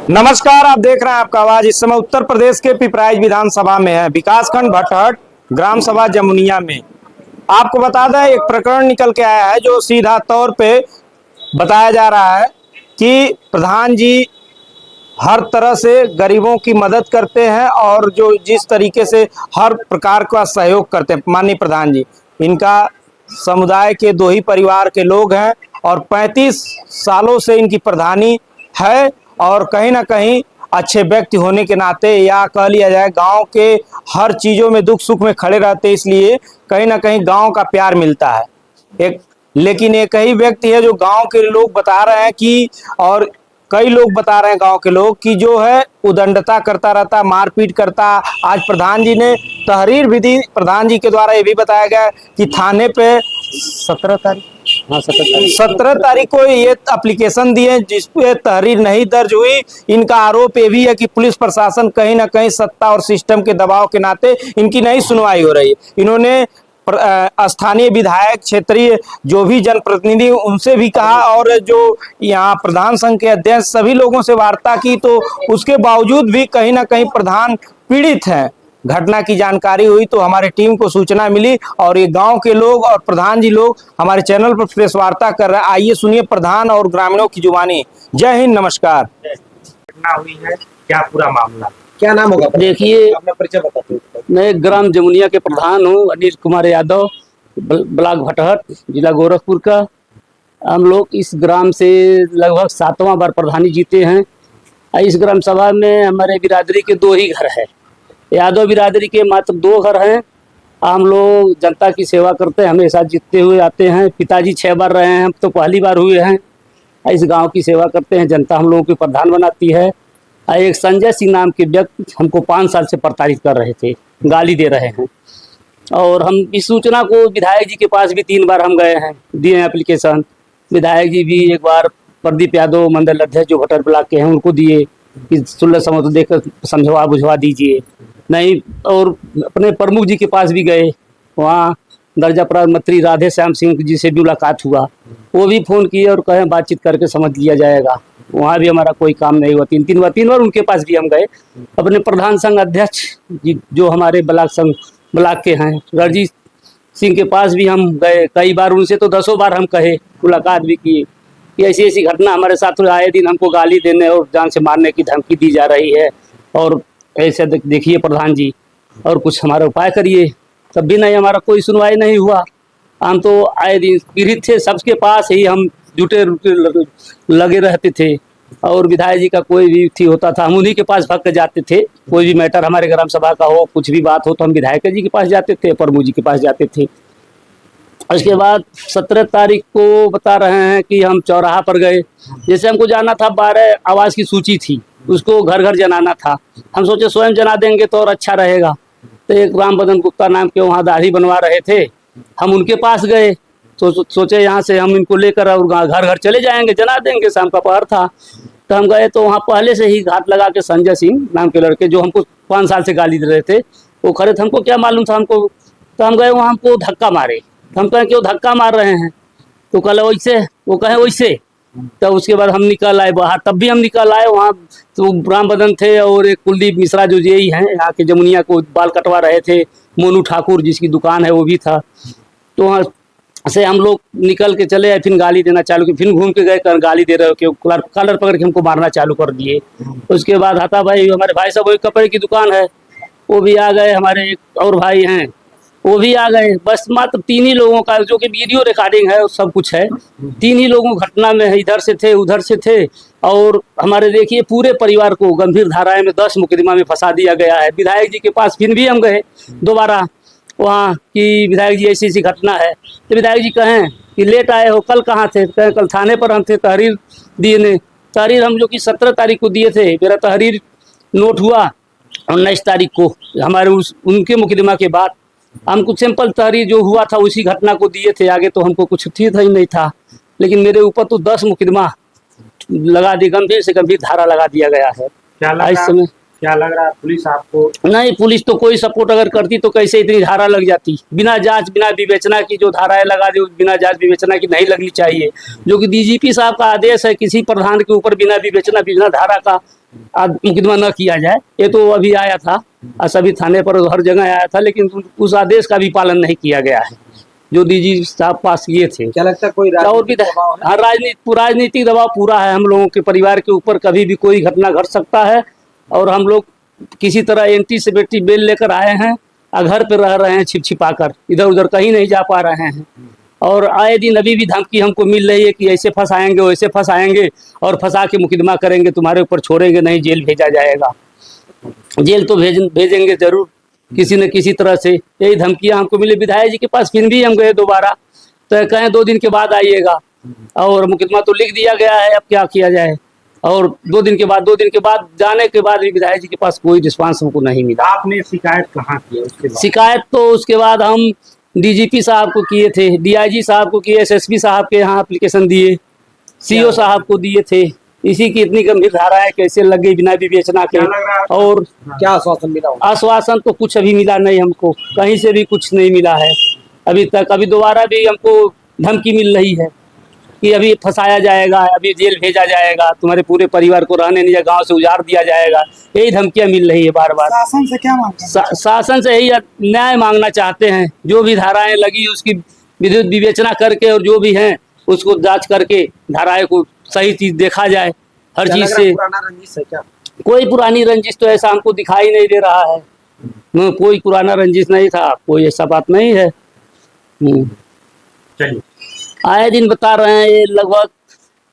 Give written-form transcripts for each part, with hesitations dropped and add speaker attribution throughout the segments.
Speaker 1: नमस्कार, आप देख रहे हैं आपका आवाज। इस समय उत्तर प्रदेश के पिपराइच विधानसभा में है, विकासखंड भटहट, ग्राम सभा जमुनिया में। आपको बता दें, एक प्रकरण निकल के आया है जो सीधा तौर पे बताया जा रहा है कि प्रधान जी हर तरह से गरीबों की मदद करते हैं और जो जिस तरीके से हर प्रकार का सहयोग करते हैं माननीय प्रधान जी। इनका समुदाय के दो ही परिवार के लोग हैं और 35 सालों से इनकी प्रधानी है और कहीं ना कहीं अच्छे व्यक्ति होने के नाते या कह लिया जाए गांव के हर चीज़ों में दुख सुख में खड़े रहते, इसलिए कहीं ना कहीं गांव का प्यार मिलता है। लेकिन एक ही व्यक्ति है जो गांव के लोग बता रहे हैं कि, और कई लोग बता रहे हैं गांव के लोग कि जो है उदंडता करता रहता, मारपीट करता। आज प्रधान जी ने तहरीर भी दी। प्रधान जी के द्वारा ये भी बताया गया कि थाने पे 17 तारीख को ये एप्लीकेशन दिए जिस पे तहरीर नहीं दर्ज हुई। इनका आरोप ये भी है कि पुलिस प्रशासन कहीं ना कहीं सत्ता और सिस्टम के दबाव के नाते इनकी नहीं सुनवाई हो रही है। इन्होंने स्थानीय विधायक, क्षेत्रीय जो भी जनप्रतिनिधि, उनसे भी कहा और जो यहाँ प्रधान संघ के अध्यक्ष, सभी लोगों से वार्ता की, तो उसके बावजूद भी कहीं ना कहीं प्रधान पीड़ित हैं। घटना की जानकारी हुई तो हमारी टीम को सूचना मिली और ये गांव के लोग और प्रधान जी लोग हमारे चैनल पर प्रेस वार्ता कर रहे हैं। आइए सुनिए प्रधान और ग्रामीणों की जुबानी। जय हिंद, नमस्कार।
Speaker 2: घटना हुई है, क्या पूरा मामला,
Speaker 3: क्या नाम होगा?
Speaker 4: देखिए,
Speaker 3: अपना परिचय बताते।
Speaker 4: मैं ग्राम जमुनिया के प्रधान हूँ, अनिल कुमार यादव, ब्लॉक भटहट, जिला गोरखपुर का। हम लोग इस ग्राम से लगभग 7वां बार प्रधानी जीते हैं। इस ग्राम सभा में हमारे बिरादरी के 2 ही घर है। यादव बिरादरी के मात्र 2 घर हैं। हम लोग जनता की सेवा करते हैं, हमेशा जीतते हुए आते हैं। पिताजी 6 बार रहे हैं, हम तो पहली बार हुए हैं। इस गांव की सेवा करते हैं, जनता हम लोगों की प्रधान बनाती है। एक संजय सिंह नाम के व्यक्ति हमको 5 साल से प्रताड़ित कर रहे थे, गाली दे रहे हैं। और हम इस सूचना को विधायक जी के पास भी 3 बार हम गए हैं, दिए हैं एप्लीकेशन। विधायक जी भी एक बार प्रदीप यादव मंडल अध्यक्ष जो भटहट ब्लॉक के हैं उनको दिए कि सुलह समझ देकर समझवा बुझवा दीजिए, नहीं। और अपने प्रमुख जी के पास भी गए, वहाँ दर्जा प्राप्त मंत्री राधे श्याम सिंह जी से भी मुलाकात हुआ, वो भी फ़ोन किए और कहें बातचीत करके समझ लिया जाएगा। वहाँ भी हमारा कोई काम नहीं हुआ। 3 बार उनके पास भी हम गए। अपने प्रधान संघ अध्यक्ष जी जो हमारे ब्लॉक के हैं, रणजीत सिंह के पास भी हम गए कई बार। उनसे तो 10 बार हम कहे, मुलाकात भी किए कि ऐसी ऐसी घटना हमारे साथ आए दिन हमको गाली देने और जान से मारने की धमकी दी जा रही है, और ऐसे देखिए प्रधान जी और कुछ हमारा उपाय करिए। तब भी नहीं, हमारा कोई सुनवाई नहीं हुआ। हम तो आए दिन पीड़ित थे, सबके पास ही हम जुटे लगे रहते थे। और विधायक जी का कोई भी थी होता था, हम उन्हीं के पास भाग के जाते थे। कोई भी मैटर हमारे ग्राम सभा का हो, कुछ भी बात हो तो हम विधायक जी के पास जाते थे, प्रमुख जी के पास जाते थे। उसके बाद 17 तारीख को बता रहे हैं कि हम चौराहा पर गए। जैसे हमको जाना था, 12 आवास की सूची थी, उसको घर घर जनाना था। हम सोचे स्वयं जना देंगे तो और अच्छा रहेगा। तो एक राम बदन गुप्ता नाम के वहाँ दाढ़ी बनवा रहे थे, हम उनके पास गए। तो सोचे यहाँ से हम इनको लेकर और घर घर चले जाएंगे, जना देंगे। शाम का पहर था तो हम गए, तो वहाँ पहले से ही घात लगा के संजय सिंह नाम के लड़के जो हमको 5 साल से गाली दे रहे थे, वो खड़े थे। हमको क्या मालूम था हमको, तो हम गए वहाँ, हमको धक्का मारे। हम कहें क्यों धक्का मार रहे हैं, तो कहे वैसे, वो कहे वैसे। तो उसके बाद हम निकल आए बाहर, तब भी हम निकल आए वहाँ। तो राम बदन थे और एक कुलदीप मिश्रा जो यही हैं यहाँ के जमुनिया को बाल कटवा रहे थे, मोनू ठाकुर जिसकी दुकान है वो भी था। तो वहाँ से हम लोग निकल के चले आए, फिर गाली देना चालू की। फिर घूम के गए, गाली दे रहे हो कि कलर पकड़ के हमको मारना चालू कर दिए। उसके बाद हाथा भाई, हमारे भाई साहब, वही कपड़े की दुकान है, वो भी आ गए। हमारे एक और भाई हैं वो भी आ गए। बस मात्र 3 ही लोगों का, जो कि वीडियो रिकॉर्डिंग है, सब कुछ है। 3 ही लोगों घटना में है, इधर से थे उधर से थे। और हमारे देखिए पूरे परिवार को गंभीर धाराएं में 10 मुकदमा में फंसा दिया गया है। विधायक जी के पास फिर भी हम गए दोबारा वहाँ कि विधायक जी ऐसी ऐसी घटना है। तो विधायक जी कहें कि लेट आए हो, कल कहाँ थे? कहें कल थाने पर हम थे, तहरीर दिए ने। तहरीर हम जो कि 17 तारीख को दिए थे, मेरा तहरीर नोट हुआ 19 तारीख को हमारे उनके मुकदमा के बाद। हम कुछ सिंपल तहरीर जो हुआ था उसी घटना को दिए थे, आगे तो हमको कुछ ठीक ही नहीं था। लेकिन मेरे ऊपर तो 10 मुकदमा लगा दी, गंभीर से गंभीर धारा लगा दिया गया है।
Speaker 2: क्या लग रहा है पुलिस आपको?
Speaker 4: नहीं, पुलिस तो कोई सपोर्ट अगर करती तो कैसे इतनी धारा लग जाती। बिना जांच बिना विवेचना की जो धाराएं लगा दी, बिना जांच विवेचना की नहीं लगनी चाहिए। जो कि डीजीपी साहब का आदेश है, किसी प्रधान के ऊपर बिना विवेचना बिना धारा का मुकदमा न किया जाए। ये तो अभी आया था, सभी थाने पर हर जगह आया था, लेकिन उस आदेश का भी पालन नहीं किया गया है जो डीजी साहब पास किए थे।
Speaker 3: क्या लगता है कोई
Speaker 4: और भी हाँ, राजनीतिक दबाव पूरा है हम लोगों के परिवार के ऊपर। कभी भी कोई घटना घट सकता है और हम लोग किसी तरह एंटीसिपेटरी बेल लेकर आए हैं और घर पे रह रहे हैं छिप छिपा कर, इधर उधर कहीं नहीं जा पा रहे हैं। और आए दिन अभी भी धमकी हमको मिल रही है कि ऐसे फंसाएंगे वैसे फंसाएंगे और फंसा के मुकदमा करेंगे, तुम्हारे ऊपर छोड़ेंगे नहीं, जेल भेजा जाएगा। जेल तो भेजेंगे जरूर किसी न किसी तरह से, यही धमकियां हमको मिले। विधायक जी के पास फिर भी हम गए दोबारा, तो कहें 2 दिन के बाद आइएगा, और मुकदमा तो लिख दिया गया है, अब क्या किया जाए। और 2 दिन के बाद जाने के बाद भी विधायक जी के पास कोई रिस्पांस हमको नहीं मिला।
Speaker 2: आपने शिकायत कहाँ की है उसके बाद?
Speaker 4: शिकायत तो उसके बाद हम डीजीपी साहब को किए थे, डीआईजी साहब को किए, एसएसपी साहब के यहाँ एप्लीकेशन दिए, सीओ साहब को दिए थे। इसी की इतनी गंभीर धारा है, कैसे लग गई बिना विवेचना के। और
Speaker 3: क्या आश्वासन मिला?
Speaker 4: आश्वासन तो कुछ अभी मिला नहीं हमको, कहीं से भी कुछ नहीं मिला है अभी तक। अभी दोबारा भी हमको धमकी मिल रही है कि अभी फंसाया जाएगा, अभी जेल भेजा जाएगा, तुम्हारे पूरे परिवार को रहने नहीं, गांव से उजाड़ दिया जाएगा। यही धमकियां मिल रही है बार बार।
Speaker 3: शासन से क्या मांगते?
Speaker 4: शासन से यही न्याय मांगना चाहते हैं, जो भी धाराएं लगी उसकी विद्युत विवेचना करके और जो भी हैं उसको जांच करके धाराएं को सही चीज देखा जाए। हर चीज से
Speaker 3: पुराना रंजिश है क्या?
Speaker 4: कोई पुरानी रंजिश तो ऐसा हमको दिखाई नहीं दे रहा है, कोई पुराना रंजिश नहीं था, कोई ऐसा बात नहीं है।
Speaker 2: चलिए,
Speaker 4: आए दिन बता रहे हैं, ये लगभग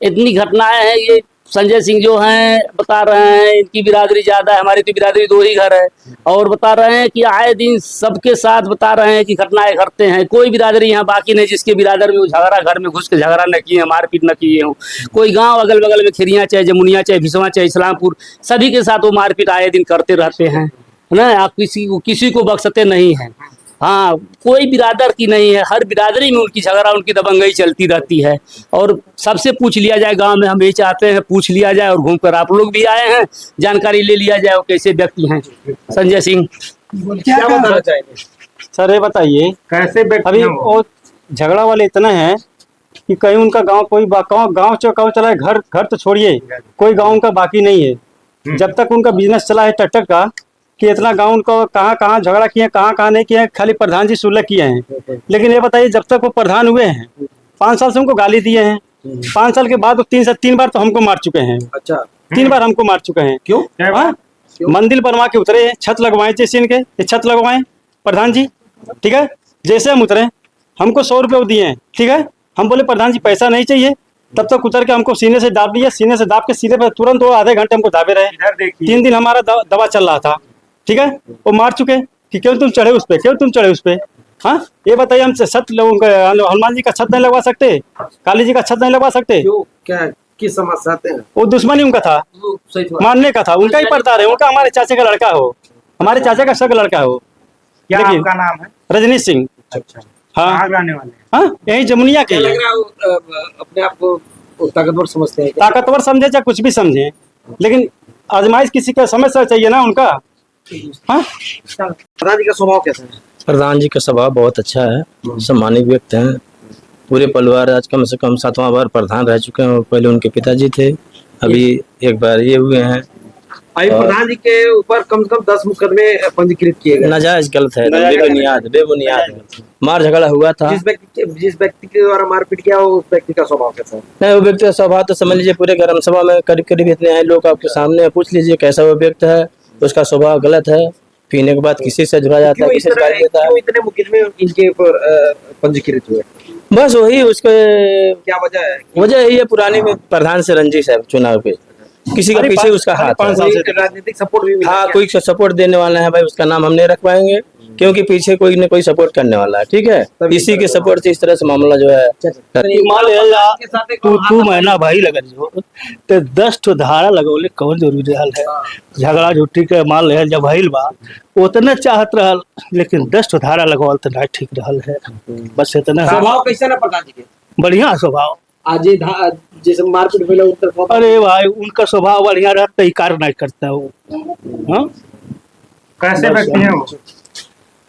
Speaker 4: इतनी घटनाएं हैं। ये संजय सिंह जो हैं बता रहे हैं इनकी बिरादरी ज्यादा है, हमारी तो बिरादरी 2 ही घर है, और बता रहे हैं कि आए दिन सबके साथ बता रहे हैं कि घटनाएं घटते हैं। कोई बिरादरी यहाँ बाकी नहीं जिसके बिरादर में वो झगड़ा, घर में घुस के झगड़ा न किए, मारपीट न किए हों। कोई गांव अगल बगल में खिरिया चाहे जमुनिया चाहे भिसवा चाहे इस्लामपुर, सभी के साथ वो मारपीट आए दिन करते रहते हैं ना। आप किसी को बख्शते नहीं हैं। हाँ, कोई बिरादर की नहीं है, हर बिरादरी में उनकी झगड़ा उनकी दबंगई चलती रहती है। और सबसे पूछ लिया जाए गांव में, हम यही चाहते हैं पूछ लिया जाए, और घूम कर आप लोग भी आए हैं जानकारी ले लिया जाए वो कैसे व्यक्ति हैं संजय सिंह।
Speaker 3: क्या बताना चाहेंगे?
Speaker 1: सर ये बताइए,
Speaker 2: कैसे व्यक्ति
Speaker 1: अभी
Speaker 2: हैं वो?
Speaker 1: वो झगड़ा वाले इतना है कि कहीं उनका गांव कोई गांव चला है, घर तो छोड़िए, कोई गांव उनका बाकी नहीं है। जब तक उनका बिजनेस चला है ट्रैक्टर का, कि इतना गांव उनको कहाँ झगड़ा किए, कहाँ नहीं किए, खाली प्रधान जी सुलह किए हैं। लेकिन ये बताइए, जब तक वो प्रधान हुए हैं 5 साल से हमको गाली दिए हैं, 5 साल के बाद वो 3 बार तो हमको मार चुके हैं।
Speaker 3: अच्छा,
Speaker 1: 3 बार हमको मार चुके हैं।
Speaker 3: क्यों?
Speaker 1: हाँ, मंदिर बनवा के उतरे, छत लगवाए जैसे इनके, ये छत लगवाए प्रधान जी, ठीक है। जैसे हम उतरे हमको 100 रुपये दिए हैं, ठीक है। हम बोले प्रधान जी पैसा नहीं चाहिए, तब तक उतर के हमको सीने से दाब दिया, सीने से दाब के सीने पर तुरंत वो आधे घंटे हमको दाबे रहे।
Speaker 2: इधर देखिए,
Speaker 1: 3 दिन हमारा दवा चल रहा था, ठीक है। वो मार चुके कि क्यों तुम चढ़े उस पे, क्यों तुम चढ़े उस पे। हाँ, ये बताइए, हम छत हनुमान जी का छत नहीं लगवा सकते, काली जी का छत नहीं लगवा सकते?
Speaker 3: क्यों? क्या किस समस्या आते हैं?
Speaker 1: वो दुश्मनी उनका था, मारने का था, उनका ही पड़ता है, उनका हमारे चाचे का लड़का हो, हमारे चाचा का सगा लड़का हो।
Speaker 2: क्या
Speaker 1: देखिए,
Speaker 2: आपका नाम है?
Speaker 1: रजनीश सिंह।
Speaker 2: अच्छा,
Speaker 1: हाँ
Speaker 2: कहाँ रहने वाले हैं?
Speaker 1: हाँ, यही जमुनिया के
Speaker 3: क्या
Speaker 1: हैं।
Speaker 3: लग रहा है अपने आप को ताकतवर समझते हैं क्या?
Speaker 1: ताकतवर समझे चाहे कुछ भी समझे, लेकिन आजमाइश किसी का समझ चाहिए ना उनका। हाँ,
Speaker 3: प्रधान जी का स्वभाव कैसा है?
Speaker 5: प्रधान जी का स्वभाव बहुत अच्छा है, सम्मानित व्यक्ति हैं। पूरे परिवार आज कम से कम 7वां बार प्रधान रह चुके हैं, और पहले उनके पिताजी थे, अभी एक बार ये हुए हैं।
Speaker 3: अभी प्रधान जी के ऊपर कम से कम 10 मुकदमे पंजीकृत किए गए।
Speaker 5: नाजायज गलत है, बेबुनियाद मार झगड़ा हुआ था।
Speaker 3: जिस व्यक्ति के द्वारा मारपीट किया हो उस व्यक्ति का स्वभाव कैसा है?
Speaker 5: नहीं, वो व्यक्ति का स्वभाव तो समझ लीजिए पूरे ग्राम सभा में करीब इतने हैं लोग आपके सामने, पूछ लीजिए कैसा वो व्यक्ति है। उसका स्वभाव गलत है, पीने के बाद किसी से झगड़ा जाता है, किसी से गाली देता है।
Speaker 3: इतने मुकदमे इनके ऊपर पंजीकृत हुए?
Speaker 5: बस वही उसके
Speaker 3: क्या वजह है?
Speaker 5: वजह यही है, पुरानी में प्रधान से रंजिश है चुनाव पे, किसी का पीछे उसका हाथ है।
Speaker 3: राजनीतिक सपोर्ट भी मिला?
Speaker 5: हाँ, कोई सपोर्ट देने वाला है भाई, उसका नाम हम नहीं रख पाएंगे क्योंकि पीछे कोई न कोई सपोर्ट करने वाला है, ठीक है। इसी के सपोर्ट से इस तरह से मामला जो है
Speaker 6: तू महीना भाई लगल जो ते 10 ठो धारा लगौले कौन जरूरी रहल है। झगड़ा झुट्टी के मान ले जब भइल बा उतने चाहत रहल, लेकिन 10 ठो धारा लगवाल तो नहीं ठीक रहल है। बस इतना
Speaker 3: स्वभाव कैसा ना प्रधान जी के?
Speaker 6: बढ़िया स्वभाव।
Speaker 3: आज जैसे मारपीट मिला उत्तर,
Speaker 6: अरे भाई उनका स्वभाव बढ़िया रहता, कार्य नहीं करता वो। हाँ,
Speaker 2: कैसे व्यक्ति हैं वो?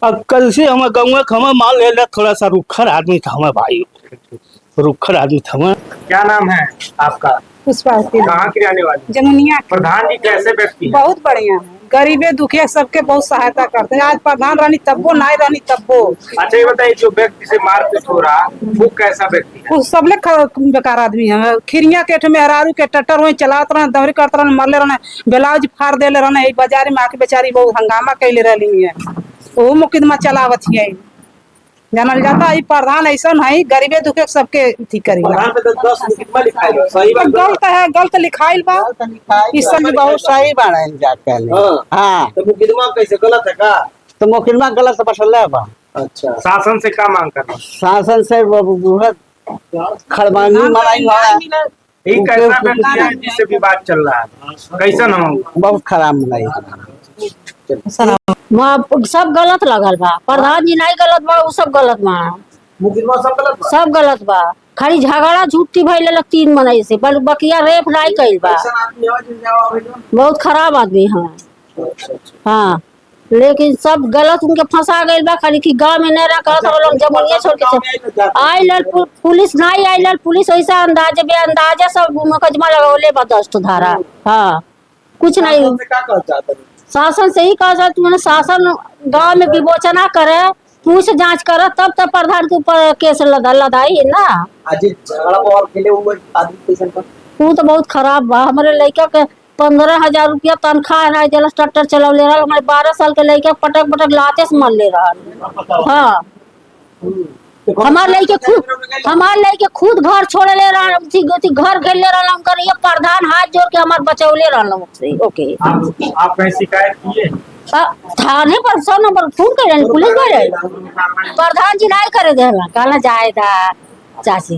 Speaker 6: अब कैसे हम गाँव में हम मान ले थोड़ा सा रुखर आदमी था हमें भाई, रुखर आदमी था।
Speaker 2: क्या नाम है आपका?
Speaker 7: पुष्पा
Speaker 2: कहाँ की रहने वाली?
Speaker 7: जमुनिया के
Speaker 2: प्रधान जी कैसे व्यक्ति हैं?
Speaker 7: बहुत बढ़िया है, गरीबे दुखिया सबके बहुत सहायता करते हैं। आज प्रधान रानी तब्बो नहीं रानी तब्बो
Speaker 2: अच्छा ये बताइए, जो व्यक्ति से मारपीट हो रहा वो कैसा व्यक्ति है?
Speaker 7: वो सब ले बेकार आदमी है। खिरिया के मेहरारू के टट्टर वही चलात रहे, दौरी करते रहे, मरले रहे, ब्लाउज फाड़ देले रहे, बाजार में आके बेचारी बहुत हंगामा कैले रही है, वो मुकदमा चलावत है। जानल जाता है प्रधान ऐसा है, गरीबे दुखे सबके अथी करेगा।
Speaker 3: प्रधान पे तो 10 मुकदमा लिखाइल बा, सही बात बा।
Speaker 7: गलत है, गलत लिखाइल बा, इस सब
Speaker 8: बहुत सही बाड़ा जाके हाँ
Speaker 3: तो मुकदमा कैसे गलत है का?
Speaker 8: तो मुकदमा गलत बसले बा।
Speaker 3: अच्छा
Speaker 2: शासन से क्या मांग करना?
Speaker 8: शासन से खड़बानी मलाई वाला
Speaker 2: ये कैसा व्यक्ति है जिससे विवाद चल रहा है? कैसा नाम?
Speaker 8: बहुत खराब मलाई।
Speaker 9: सब गलत लगल बा, प्रधान जी नहीं गलत बा, वो सब गलत बा,
Speaker 3: मुकदमा सब गलत बा।
Speaker 9: सब गलत बा। खाली झगड़ा झूठी भइल 3 महीने से, पर बकिया रेप नहीं कइल बा।
Speaker 3: कैसा आदमी है जिन जावा भेजो?
Speaker 9: बहुत खराब आदमी है। हाँ लेकिन सब गलत उनके फंसा गइल बा। खाली की गांव में नहीं रखा तो लोग जमुनिया छोड़ के आइल, पुलिस नहीं आइल, पुलिस वैसा अंदाजा सब मुकदमा लगौले बा 10 धारा। हाँ कुछ नहीं,
Speaker 3: शासन से का कहना चाहते हैं?
Speaker 9: शासन से ही कहा जाता मैंने, शासन गांव में विमोचना करे, पूछ जांच करे, तब तक प्रधान के ऊपर केस लदाई है ना।
Speaker 3: आज झगड़ा और खेले हुए आदमी कैसे का?
Speaker 9: वो तो बहुत खराब बा। हमारे लड़का के 15,000 रुपया तनख्वाह है, जल ट्रैक्टर चला ले रहा। हमारे 12 साल के लड़का पटक पटक लाते से मर ले रहा। हाँ हमारे लड़के खुद घर छोड़ ले रहा, घर घेर ले रहा। कर ये प्रधान हाथ जोड़ के हमारे बचौले रहा। ओके
Speaker 2: आप कहीं शिकायत किए?
Speaker 9: थाने पर 100 नंबर फोन करे, पुलिस गए, प्रधान जी नहीं करे दे, कहना जाए था चाची।